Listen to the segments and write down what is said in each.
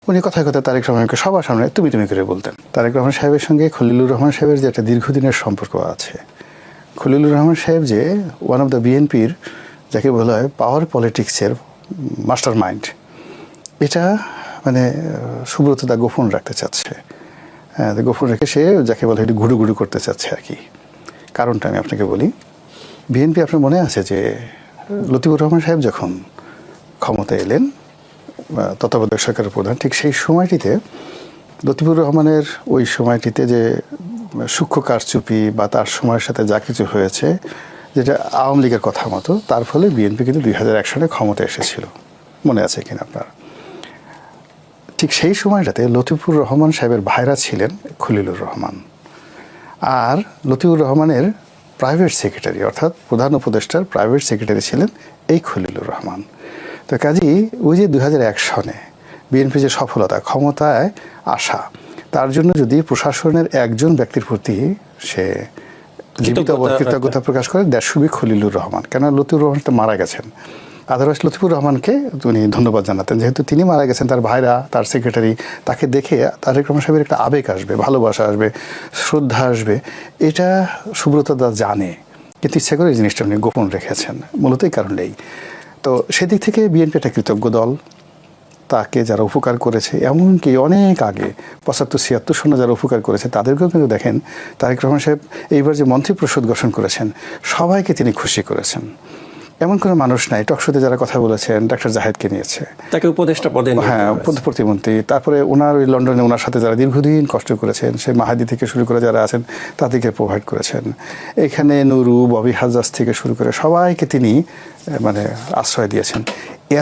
উনি কথায় কথায় তারেক রহমানকে সবার সামনে তুমি তুমি করে বলতেন। তারেক রহমান সাহেবের সঙ্গে খলিলুর রহমান সাহেবের যে একটা দীর্ঘদিনের সম্পর্ক আছে, খলিলুর রহমান সাহেব যে ওয়ান অফ দ্য বিএনপির যাকে বলা হয় পাওয়ার পলিটিক্সের মাস্টার মাইন্ড, এটা মানে সুব্রত দা গোপন রাখতে চাচ্ছে। গোপন রেখে সে যাকে বলে এটি ঘুরু ঘুরু করতে চাচ্ছে আর কি। কারণটা আমি আপনাকে বলি। বিএনপি আপনার মনে আছে যে লতিফুর রহমান সাহেব যখন ক্ষমতায় এলেন তত্ত্বাবধায়ক সরকারের প্রধান, ঠিক সেই সময়টিতে লতিফুর রহমানের ওই সময়টিতে যে সূক্ষ্ম কারচুপি বা তার সময়ের সাথে যা কিছু হয়েছে, যেটা আওয়ামী লীগের কথা মতো, তার ফলে বিএনপি কিন্তু 2001 সালে ক্ষমতায় এসেছিল, মনে আছে কিনা আপনার? ঠিক সেই সময়টাতে লতিফুর রহমান সাহেবের ভাইরা ছিলেন খলিলুর রহমান, আর লতিফুর রহমানের প্রাইভেট সেক্রেটারি অর্থাৎ প্রধান উপদেষ্টার প্রাইভেট সেক্রেটারি ছিলেন এই খলিলুর রহমান। তো কাজেই ওই যে 2001 সনে বিএনপি যে সফলতা, ক্ষমতায় আসা, তার জন্য যদি প্রশাসনের একজন ব্যক্তির প্রতি সে জীবিত কৃতজ্ঞতা প্রকাশ করে, that should be Khalilur Rahman. কেন লতিফুর রহমান তো মারা গেছেন, আদারওয়াইজ লতিফুর রহমানকে উনি ধন্যবাদ জানাতেন। যেহেতু তিনি মারা গেছেন, তার ভাইরা, তার সেক্রেটারি, তাকে দেখে তারেক রহমান সাহেবের একটা আবেগ আসবে, ভালোবাসা আসবে, শ্রদ্ধা আসবে। এটা সুব্রত দা জানে, কিন্তু ইচ্ছা করে এই জিনিসটা উনি গোপন রেখেছেন, মূলত এই কারণেই। তো সেদিক থেকে বিএনপি একটা কৃতজ্ঞ দল। তাকে যারা উপকার করেছে, এমনকি অনেক আগে 75-76 সনে যারা উপকার করেছে, তাদেরকেও কিন্তু দেখেন তারেক রহমান সাহেব এইবার যে মন্ত্রিপরিষদ গঠন করেছেন, সবাইকে তিনি খুশি করেছেন। এমন কোনো মানুষ নাই, টকশোতে যারা কথা বলেছেন, ডাক্তার জাহেদকে নিয়েছে, তাকে উপদেষ্টা পদে, হ্যাঁ প্রতিমন্ত্রী, তারপরে ওনার ওই লন্ডনে ওনার সাথে যারা দীর্ঘদিন কষ্ট করেছেন, সেই মাহাদি থেকে শুরু করে যারা আছেন তাদেরকে প্রোভাইড করেছেন। এখানে নুরু, ববি হাজাজ থেকে শুরু করে সবাইকে তিনি মানে আশ্রয় দিয়েছেন।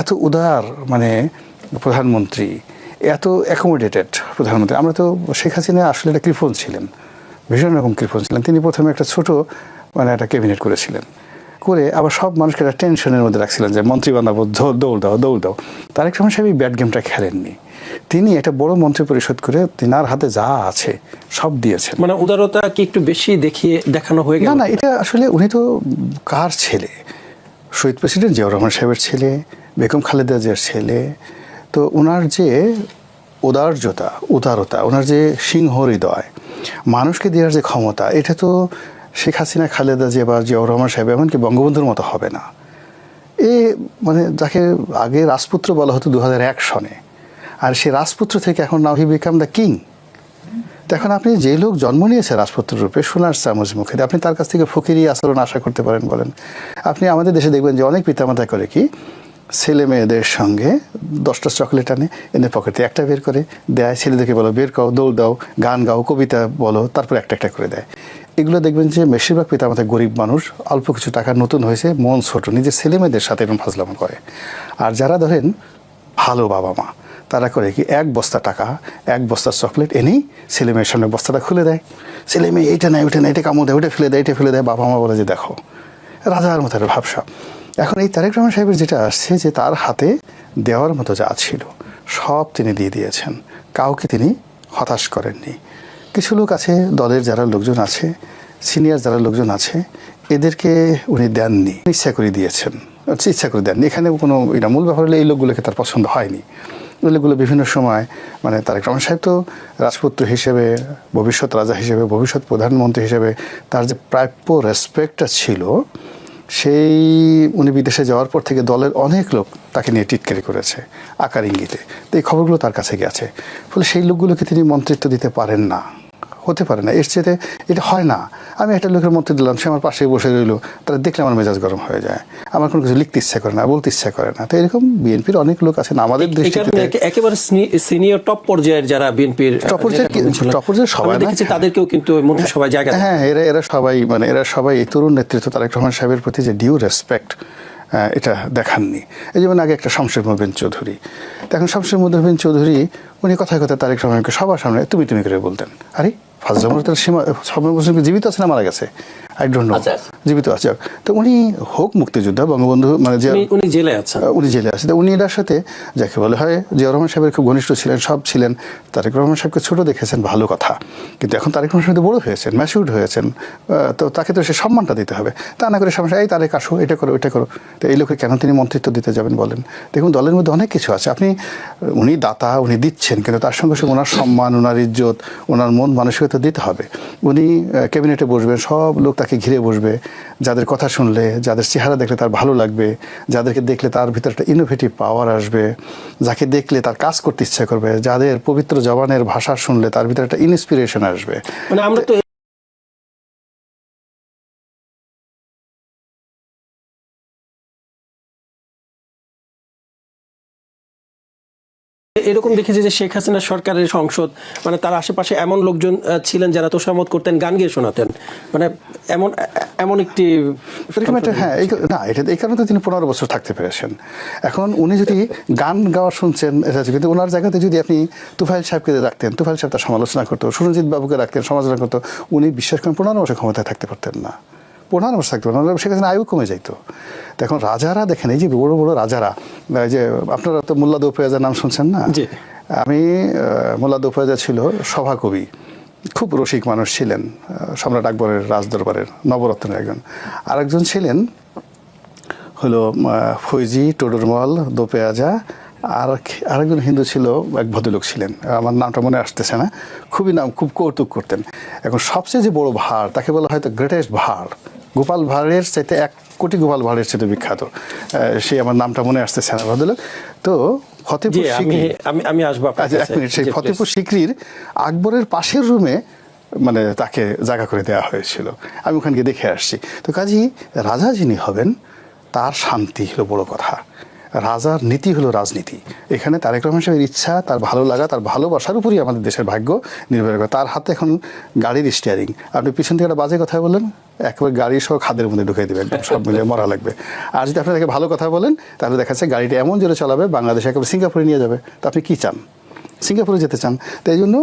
এত উদার মানে প্রধানমন্ত্রী, এত অ্যাকোমোডেটেড প্রধানমন্ত্রী। আমরা তো শেখ হাসিনা আসলে একটা কৃপণ ছিলেন, ভীষণ রকম কৃপণ ছিলেন। তিনি প্রথমে একটা ছোট মানে একটা ক্যাবিনেট করেছিলেন, করে আবার সব মানুষকে একটা টেনশনের মধ্যে রাখছিলেন যে মন্ত্রী বানাবো, দৌড় দাও দৌড় দাও। তারেক রহমান সাহেব এই ব্যাড গেমটা খেলেননি। তিনি একটা বড় মন্ত্রী পরিষদ করে তিনার হাতে যা আছে সব দিয়েছেন। মানে উদারতা কি একটু বেশি দেখানো হয়ে গেল? না, এটা আসলে উনি তো কার ছেলে? শহীদ প্রেসিডেন্ট জিয়াউর রহমান সাহেবের ছেলে, বেগম খালেদা জিয়ার ছেলে। তো ওনার যে উদারতা, ওনার যে সিংহ হৃদয়, মানুষকে দেওয়ার যে ক্ষমতা, এটা তো শেখ হাসিনা, খালেদা জিয়া বা জিয়াউর রহমান সাহেব এমনকি বঙ্গবন্ধুর মতো হবে না। মানে যাকে আগে রাজপুত্র বলা হতো 2001 সনে, আর সেই রাজপুত্র থেকে এখন নাও হি বিকাম দ্য কিং। এখন আপনি যে লোক জন্ম নিয়েছে রাজপুত্র রূপে, সোনার চামচ মুখে, আপনি তার কাছ থেকে ফকিরি আচরণ আশা করতে পারেন বলেন? আপনি আমাদের দেশে দেখবেন যে অনেক পিতামাতা করে কি, ছেলে মেয়েদের সঙ্গে 10টা চকলেট আনে, এনে পকেটে একটা বের করে দেয়, ছেলেদেরকে বলো বের করো, দৌড় দাও, গান গাও, কবিতা বলো, তারপর একটা একটা করে দেয়। এগুলো দেখবেন যে বেশিরভাগ পিতামাতা গরিব মানুষ, অল্প কিছু টাকা নতুন হয়েছে, মন ছোট, নিজের ছেলে মেয়েদের সাথে এরকম ফাজলামো করে। আর যারা ধরেন ভালো বাবা মা, তারা করে কি 1 বস্তা টাকা, 1 বস্তা চকলেট এনেই ছেলে মেয়ের সামনে বস্তাটা খুলে দেয়। ছেলে মেয়ে এইটা নেয়, ওইটা নেয়, এটা কামড় দেয়, ওইটা ফেলে দেয়, এটা ফেলে দেয়। বাবা মা বলে যে দেখো রাজার মতো একটা ভাবসা। এখন এই তারেক রহমান সাহেবের যেটা আসছে, যে তার হাতে দেওয়ার মতো যা ছিল সব তিনি দিয়ে দিয়েছেন, কাউকে তিনি হতাশ করেননি। কিছু লোক আছে, দলের যারা লোকজন আছে, সিনিয়র যারা লোকজন আছে, এদেরকে উনি দেননি, ইচ্ছা করে দিয়েছেন, ইচ্ছা করে দেননি। এখানে কোনো এটা মূল ব্যাপার হলে এই লোকগুলোকে তার পছন্দ হয়নি। ওই লোকগুলো বিভিন্ন সময় মানে তারেক রহমান সাহেব তো রাজপুত্র হিসেবে, ভবিষ্যৎ রাজা হিসেবে, ভবিষ্যৎ প্রধানমন্ত্রী হিসেবে তার যে প্রাপ্য রেসপেক্টটা ছিল, সেই উনি বিদেশে যাওয়ার পর থেকে দলের অনেক লোক তাকে নিয়ে টিটকারি করেছে আকার ইঙ্গিতে। তো এই খবরগুলো তার কাছে গেছে, ফলে সেই লোকগুলোকে তিনি মন্ত্রিত্ব দিতে পারেন না, হতে পারে না। এর চেয়ে এটা হয় না। আমি একটা লোকের মন্ত্রী দিলাম, সে আমার পাশে বসে রইল, তারা দেখলে আমার মেজাজ গরম হয়ে যায়, আমার কোনো কিছু লিখতে ইচ্ছা করে না, বলতে ইচ্ছা করে না। তো এরকম বিএনপির অনেক লোক আছেন আমাদের দৃষ্টিতে একেবারে সিনিয়র টপ পর্যায়ের যারা বিএনপির টপ পর্যায়ের সবাই দেখেছি, তাদেরকেও কিন্তু মন্ত্রিসভায় জায়গা, হ্যাঁ, এরা সবাই এই তরুণ নেতৃত্ব তারেক রহমান সাহেবের প্রতি যে ডিউ রেসপেক্ট, এটা দেখাননি। এই যেমন আগে একটা শামসুর মোবিন চৌধুরী, এখন শামসুর মোবিন চৌধুরী উনি কথায় কথায় তারেক রহমানকে সবার সামনে তুমি তুমি করে বলতেন। আরে ফাজলামুর তার সীমা, সব জীবিত আছে না মারা গেছে? আই ডোন্ট নো, আচ্ছা। জীবিত আছে। তো উনি হোক মুক্তিযোদ্ধা, বঙ্গবন্ধু মানে যে উনি জেলে আছেন। উনি জেলে আছে, তো উনি এটার সাথে যাকে বলে হয় জিয়াউর রহমান সাহেবের খুব ঘনিষ্ঠ ছিলেন, সব ছিলেন। তারেক রহমান সাহেবকে ছোট দেখেছেন, ভালো কথা, কিন্তু এখন তারেক রহমান সাহেব বড় হয়েছেন, ম্যাচিউরড হয়েছেন, তো তাকে তো সে সম্মানটা দিতে হবে। তা না করে সমস্যা এই তারেক আসো, এটা করো এটা করো, তো এই লোকে কেন তিনি মন্ত্রিত্ব দিতে যাবেন বলেন? দেখুন দলের মধ্যে অনেক কিছু আছে, আপনি উনি দাতা, উনি দিচ্ছেন, কিন্তু তার সঙ্গে সঙ্গে ওনার সম্মান, ওনার ইজ্জত, ওনার মন মানসিকতা দিতে হবে। উনি ক্যাবিনেটে বসবেন, সব লোক তাকে ঘিরে বসবে, যাদের কথা শুনলে, যাদের চেহারা দেখলে তার ভালো লাগবে, যাদেরকে দেখলে তার ভিতরে একটা ইনোভেটিভ পাওয়ার আসবে, যাকে দেখলে তার কাজ করতে ইচ্ছা করবে, যাদের পবিত্র জবানের ভাষা শুনলে তার ভিতরে একটা ইন্সপিরেশন আসবে। মানে আমরা তো এরকম দেখেছি যে শেখ হাসিনা সরকারের সংসদ, মানে তার আশেপাশে এমন লোকজন ছিলেন যারা তোষামত করতেন, গান গিয়ে শোনাতেন, মানে এমন এমন একটি হ্যাঁ, না এটা এই কারণে তো তিনি 15 বছর থাকতে পেরেছেন। এখন উনি যদি গান গাওয়া শুনছেন, এটা কিন্তু ওনার জায়গাতে যদি আপনি তুফাইল সাহেবকে রাখতেন, তুফাইল সাহেব তার সমালোচনা করতো, সুরঞ্জিত বাবুকে রাখতেন, সমালোচনা করতো, উনি বিশ্বাস করেন 15 বছর ক্ষমতায় থাকতে পারতেন না, 15 বছর থাকতে পারতেন না, সেখানে আয়ু কমে যাইতো। তো এখন রাজারা দেখেন, এই যে বড় বড় রাজারা, এই যে আপনারা তো মোল্লা দৌফেয়াজার নাম শুনছেন না? আমি মোল্লা দৌফেয়াজা ছিল সভাকবি, খুব রসিক মানুষ ছিলেন, সম্রাট আকবরের রাজদরবারের নবরত্নের একজন। আরেকজন ছিলেন হলো ফৈজি টোডরমল দোপেয়াজা, আর আরেকজন হিন্দু ছিল, এক ভদ্রলোক ছিলেন, আমার নামটা মনে আসতেছে না, খুবই নাম, খুব কৌতুক করতেন। এখন সবচেয়ে যে বড় ভাঁড়, তাকে বলা হয়তো গ্রেটেস্ট ভাঁড়, গোপাল ভাঁড়ের চাইতে 1 কোটি গোপাল ভাঁড়ের চাইতে বিখ্যাত, সে আমার নামটা মনে আসতেছে না ভদ্রলোক। তো ফতেপুর সিকরি, আমি আসবো আচ্ছা 1 মিনিট, সেই ফতেপুর সিকরির আকবরের পাশের রুমে মানে তাকে জায়গা করে দেওয়া হয়েছিল, আমি ওখানে গিয়ে দেখে আসছি। তো কাজী রাজা যিনি হবেন তার শান্তি হলো বড় কথা, রাজার নীতি হলো রাজনীতি। এখানে তারেক রহমান সাহেবের ইচ্ছা, তার ভালো লাগা, তার ভালোবাসার উপরই আমাদের দেশের ভাগ্য নির্ভর করে। তার হাতে এখন গাড়ির স্টিয়ারিং, আপনি পিছন থেকে একটা বাজে কথা বলেন, একেবারে গাড়ি সহ খাদের মধ্যে ঢুকিয়ে দেবে, একদম সব মিলিয়ে মরা লাগবে। আর যদি আপনি তাকে ভালো কথা বলেন, তাহলে দেখা যাচ্ছে গাড়িটা এমন জোরে চালাবে, বাংলাদেশে একেবারে সিঙ্গাপুরে নিয়ে যাবে। তো আপনি কী চান? সিঙ্গাপুরে যেতে চান? তো এই জন্য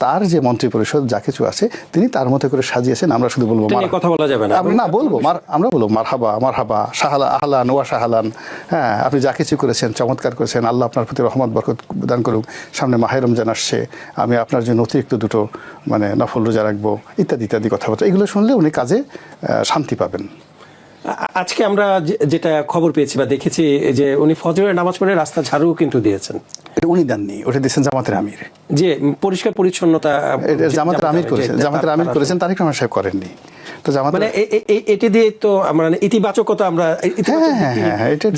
তার যে মন্ত্রী পরিষদ যা কিছু আছে তিনি তার মতো করে সাজিয়েছেন। আমরা শুধু বলবো কথা বলা যাবে না, না বলবো, আমরা বলবো মারহাবা মারহাবা, শাহালা আহলান ওয়া শাহালান। হ্যাঁ, আপনি যা কিছু করেছেন চমৎকার করেছেন, আল্লাহ আপনার প্রতি রহমত বরকত দান করুক, সামনে মাহে রমজান আসছে, আমি আপনার জন্য অতিরিক্ত 2টো মানে নফল রোজা রাখবো, ইত্যাদি ইত্যাদি কথাবার্তা। এগুলো শুনলে উনি কাজে শান্তি পাবেন। আজকে আমরা যেটা খবর পেয়েছি বা দেখেছি যে উনি ফজরের নামাজ পড়ে রাস্তা ঝাড়ু কিন্তু দিয়েছেন। এটা উনি দেননি, ওটা দিয়েছেন জামাতের আমির। যে পরিষ্কার পরিচ্ছন্নতা জামাতের আমির করেছেন, জামাতের আমির করেছেন, তারেক রহমান সাহেব করেননি। তো জামাত মানে এটি দিয়ে তো আমরা ইতিবাচকতা আমরা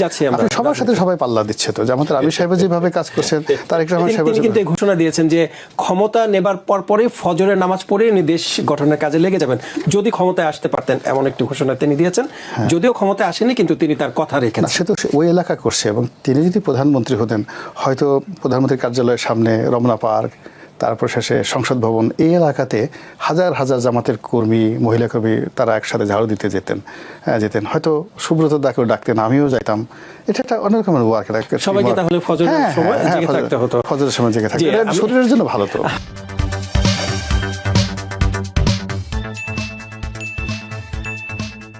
যাচ্ছি, আমরা সবার সাথে সবাই পাল্লা দিচ্ছে। তো জামাতের আমির সাহেব যেভাবে কাজ করছেন, তারেক রহমান সাহেব তিনি কিন্তু ঘোষণা দিয়েছেন যে ক্ষমতা নেবার পরে ফজরের নামাজ পড়ে উনি দেশ গঠনের কাজে লেগে যাবেন যদি ক্ষমতায় আসতে পারতেন, এমন একটি ঘোষণা তিনি দিয়েছেন। যদিও ক্ষমতায় আসেনি, কিন্তু তিনি তার কথা রেখেছেন। সে তো ওই এলাকা করছে, এবং তিনি যদি প্রধানমন্ত্রী হতেন, হয়তো প্রধানমন্ত্রীর কার্যালয়ের সামনে রমনা পার্ক, তারপর শেষে সংসদ ভবন, এই এলাকাতে হাজার হাজার জামাতের কর্মী, মহিলা কর্মী তারা একসাথে ঝাড়ু দিতে যেতেন, হয়তো সুব্রত দাকেও ডাকতেন, আমিও যাইতাম। এটা একটা অন্যরকমের ওয়ার্ক, সবাইকে তাহলে ফজরের সময় জেগে থাকতে হতো, ফজরের সময় জেগে থাকতে, শরীরের জন্য ভালো তো।